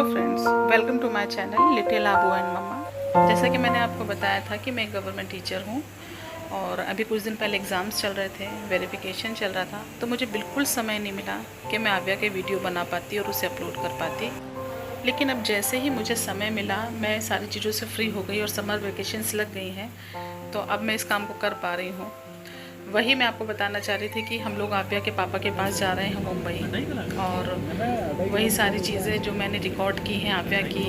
Hello friends, welcome to my channel little Abu and mamma. जैसा कि मैंने आपको बताया था कि मैं एक गवर्नमेंट टीचर हूँ और अभी कुछ दिन पहले एग्ज़ाम्स चल रहे थे, वेरिफिकेशन चल रहा था, तो मुझे बिल्कुल समय नहीं मिला कि मैं आव्या के वीडियो बना पाती और उसे अपलोड कर पाती। लेकिन अब जैसे ही मुझे समय मिला, मैं सारी चीज़ों से फ्री हो गई और समर वेकेशंस लग गई हैं, तो अब मैं इस काम को कर पा रही हूँ। वही मैं आपको बताना चाह रही थी कि हम लोग आव्या के पापा के पास जा रहे हैं मुंबई, और वही सारी चीज़ें जो मैंने रिकॉर्ड की हैं आव्या की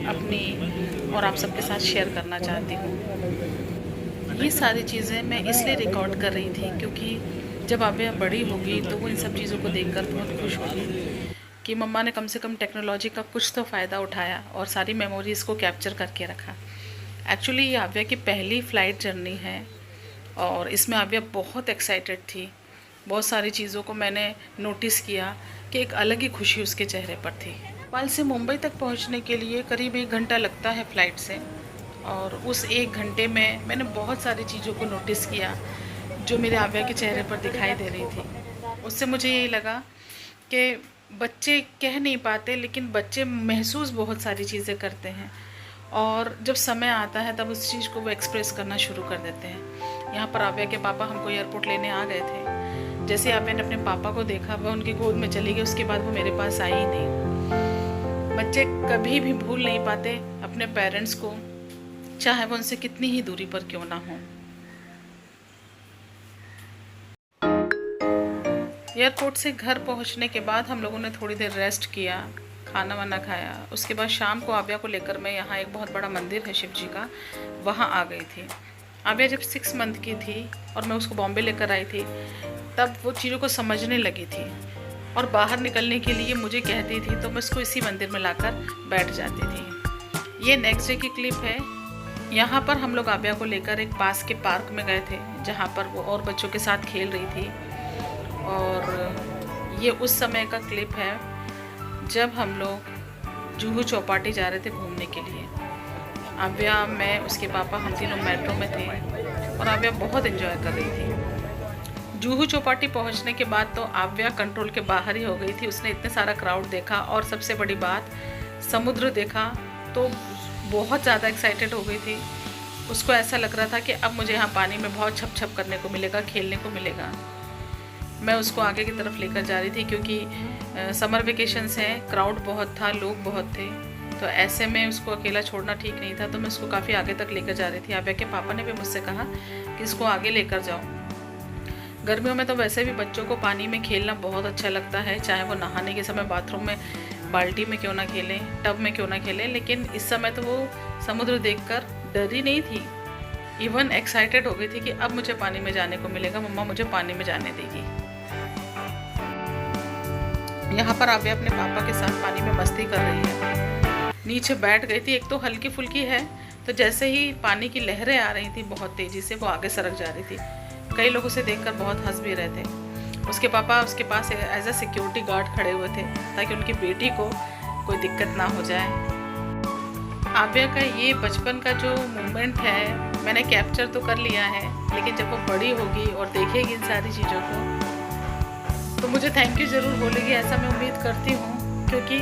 अपनी, और आप सबके साथ शेयर करना चाहती हूँ। ये सारी चीज़ें मैं इसलिए रिकॉर्ड कर रही थी क्योंकि जब आव्या बड़ी होगी तो वो इन सब चीज़ों को देखकर बहुत खुश होगी कि मम्मा ने कम से कम टेक्नोलॉजी का कुछ तो फ़ायदा उठाया और सारी मेमोरीज़ को कैप्चर करके रखा। एक्चुअली ये आव्या की पहली फ़्लाइट जर्नी है और इसमें आव्या बहुत एक्साइटेड थी। बहुत सारी चीज़ों को मैंने नोटिस किया कि एक अलग ही खुशी उसके चेहरे पर थी। भोपाल से मुंबई तक पहुंचने के लिए करीब 1 घंटा लगता है फ़्लाइट से, और उस 1 घंटे में मैंने बहुत सारी चीज़ों को नोटिस किया जो मेरे आव्या के चेहरे पर दिखाई दे रही थी। उससे मुझे यही लगा कि बच्चे कह नहीं पाते, लेकिन बच्चे महसूस बहुत सारी चीज़ें करते हैं, और जब समय आता है तब उस चीज़ को वो एक्सप्रेस करना शुरू कर देते हैं। यहाँ पर आव्या के पापा हमको एयरपोर्ट लेने आ गए थे। जैसे आव्या ने अपने पापा को देखा, वह उनकी गोद में चली गई, उसके बाद वो मेरे पास आई ही नहीं। बच्चे कभी भी भूल नहीं पाते अपने पेरेंट्स को, चाहे वो उनसे कितनी ही दूरी पर क्यों ना हो। एयरपोर्ट से घर पहुँचने के बाद हम लोगों ने थोड़ी देर रेस्ट किया, खाना वाना खाया। उसके बाद शाम को आव्या को लेकर मैं यहाँ एक बहुत बड़ा मंदिर है शिव जी का, वहाँ आ गई थी। आव्या जब 6 मंथ की थी और मैं उसको बॉम्बे लेकर आई थी, तब वो चीज़ों को समझने लगी थी और बाहर निकलने के लिए मुझे कहती थी, तो मैं उसको इसी मंदिर में लाकर बैठ जाती थी। ये नेक्स्ट डे की क्लिप है। यहाँ पर हम लोग आव्या को लेकर एक पास के पार्क में गए थे, जहाँ पर वो और बच्चों के साथ खेल रही थी, और ये उस समय का क्लिप है जब हम लोग जुहू चौपाटी जा रहे थे घूमने के लिए। आव्या, मैं, उसके पापा, हम तीनों मेट्रो में थे और आव्या बहुत एंजॉय कर रही थी। जुहू चौपाटी पहुंचने के बाद तो आव्या कंट्रोल के बाहर ही हो गई थी। उसने इतने सारा क्राउड देखा और सबसे बड़ी बात समुद्र देखा तो बहुत ज़्यादा एक्साइटेड हो गई थी। उसको ऐसा लग रहा था कि अब मुझे यहाँ पानी में बहुत छप छप करने को मिलेगा, खेलने को मिलेगा। मैं उसको आगे की तरफ लेकर जा रही थी क्योंकि समर वेकेशंस हैं, क्राउड बहुत था, लोग बहुत थे, तो ऐसे में उसको अकेला छोड़ना ठीक नहीं था, तो मैं उसको काफ़ी आगे तक लेकर जा रही थी। आव्या के पापा ने भी मुझसे कहा कि इसको आगे लेकर जाओ। गर्मियों में तो वैसे भी बच्चों को पानी में खेलना बहुत अच्छा लगता है, चाहे वो नहाने के समय बाथरूम में बाल्टी में क्यों ना खेलें, टब में क्यों ना खेलें, लेकिन इस समय तो वो समुद्र देखकर डरी नहीं थी, इवन एक्साइटेड हो गई थी कि अब मुझे पानी में जाने को मिलेगा, मम्मा मुझे पानी में जाने देगी। यहाँ पर आव्या अपने पापा के साथ पानी में मस्ती कर रही है। नीचे बैठ गई थी, एक तो हल्की फुल्की है, तो जैसे ही पानी की लहरें आ रही थी बहुत तेज़ी से, वो आगे सरक जा रही थी। कई लोग उसे देखकर बहुत हंस भी रहे थे। उसके पापा उसके पास एज अ सिक्योरिटी गार्ड खड़े हुए थे ताकि उनकी बेटी को कोई दिक्कत ना हो जाए। आव्या का ये बचपन का जो मोमेंट है मैंने कैप्चर तो कर लिया है, लेकिन जब वो बड़ी होगी और देखेगी इन सारी चीज़ों को तो मुझे थैंक यू ज़रूर बोलेगी, ऐसा मैं उम्मीद करती हूँ। क्योंकि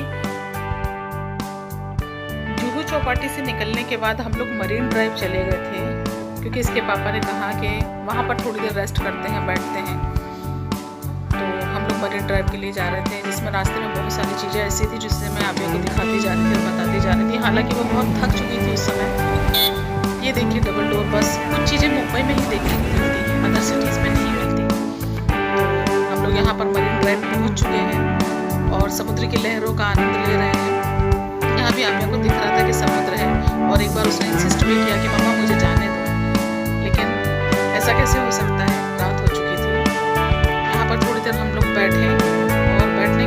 जुहू चौपाटी से निकलने के बाद हम लोग मरीन ड्राइव चले गए थे, क्योंकि इसके पापा ने कहा कि वहाँ पर थोड़ी देर रेस्ट करते हैं, बैठते हैं। तो हम लोग मरीन ड्राइव के लिए जा रहे थे, जिसमें रास्ते में बहुत सारी चीज़ें ऐसी थी जिससे मैं आव्या को दिखाती जा रही थी और बताती जा रही थी। हालांकि वो बहुत थक चुकी थी उस समय। ये देखिए डबल डोर बस, कुछ चीज़ें मुंबई में ही देखने को मिलती हैं, अदर सिटीज़ में नहीं मिलती। यहाँ पर मरीन ड्राइव पहुँच चुके हैं और समुद्र की लहरों का आनंद ले रहे हैं। यहाँ भी आव्या को दिख रहा था कि समुद्र है, और एक बार उसने इंसिस्ट भी किया कि मम्मा मुझे जाने दो, लेकिन ऐसा कैसे हो सकता है, रात हो चुकी थी। यहाँ पर थोड़ी देर हम लोग बैठे और बैठने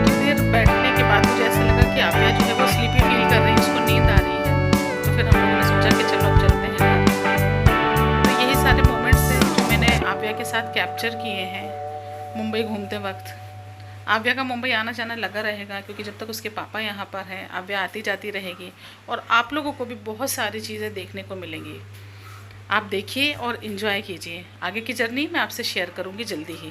के बाद मुझे ऐसा लगा कि आव्या जो है वो स्लीपी फील कर रही है, उसको नींद आ रही है। तो फिर हम लोगों ने सोचा कि चलो अब चलते हैं। तो यही सारे मोमेंट्स हैं जो मैंने आव्या के साथ कैप्चर किए हैं मुंबई घूमते वक्त। आव्या का मुंबई आना जाना लगा रहेगा, क्योंकि जब तक उसके पापा यहाँ पर हैं आव्या आती जाती रहेगी, और आप लोगों को भी बहुत सारी चीज़ें देखने को मिलेंगी। आप देखिए और इन्जॉय कीजिए। आगे की जर्नी मैं आपसे शेयर करूँगी जल्दी ही।